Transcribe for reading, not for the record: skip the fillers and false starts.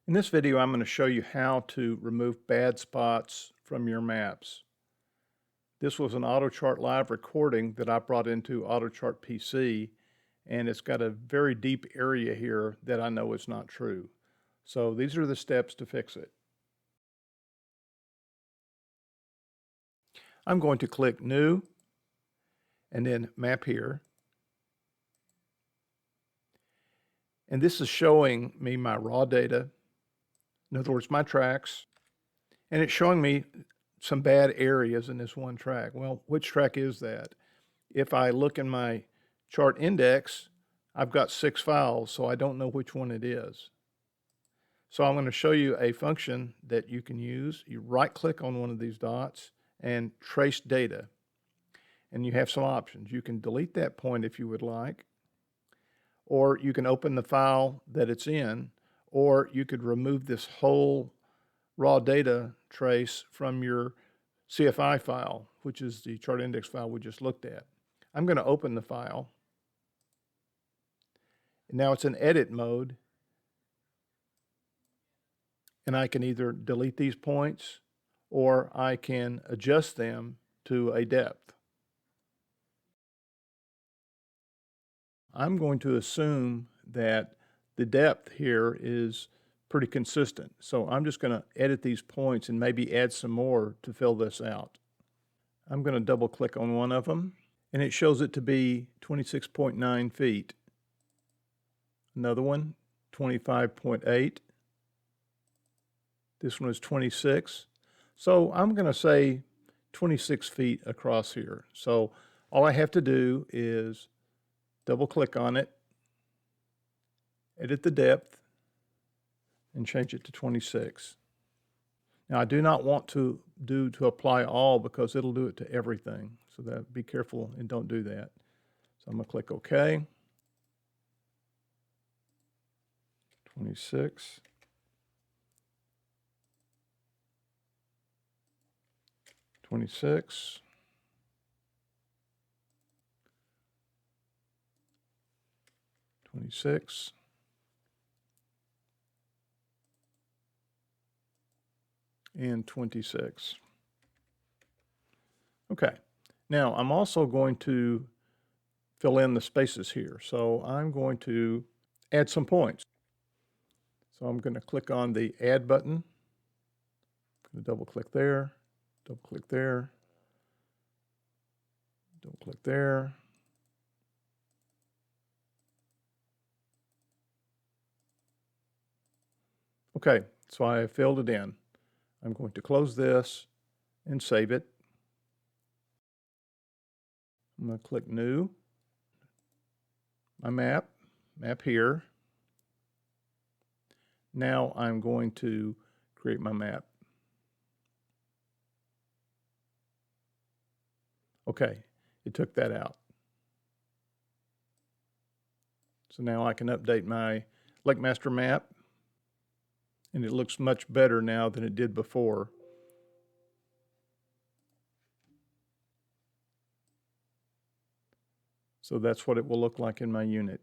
In this video, I'm going to show you how to remove bad spots from your maps. This was an AutoChart live recording that I brought into AutoChart PC, and it's got a very deep area here that I know is not true. So these are the steps to fix it. I'm going to click New, and then Map here. And this is showing me my raw data. In other words, my tracks. And it's showing me some bad areas in this one track. Well, which track is that? If I look in my chart index, I've got 6 files, so I don't know which one it is. So I'm going to show you a function that you can use. You right-click on one of these dots and trace data. And you have some options. You can delete that point if you would like, or you can open the file that it's in, or you could remove this whole raw data trace from your CFI file, which is the chart index file we just looked at. I'm going to open the file. And now it's in edit mode. And I can either delete these points or I can adjust them to a depth. I'm going to assume that the depth here is pretty consistent. So I'm just going to edit these points and maybe add some more to fill this out. I'm going to double click on one of them, and it shows it to be 26.9 feet. Another one, 25.8. This one is 26. So I'm going to say 26 feet across here. So all I have to do is double click on it, edit the depth, and change it to 26. Now I do not want to apply all because it'll do it to everything. So that be careful and don't do that. So I'm going to click OK. 26. 26. 26. And 26. Okay, now I'm also going to fill in the spaces here. So I'm going to add some points. So I'm going to click on the Add button. I'm going to double click there, double click there, double click there. Okay, so I have filled it in. I'm going to close this and save it. I'm going to click New, my map here. Now I'm going to create my map. Okay, it took that out. So now I can update my Lake Master map, and it looks much better now than it did before. So that's what it will look like in my unit.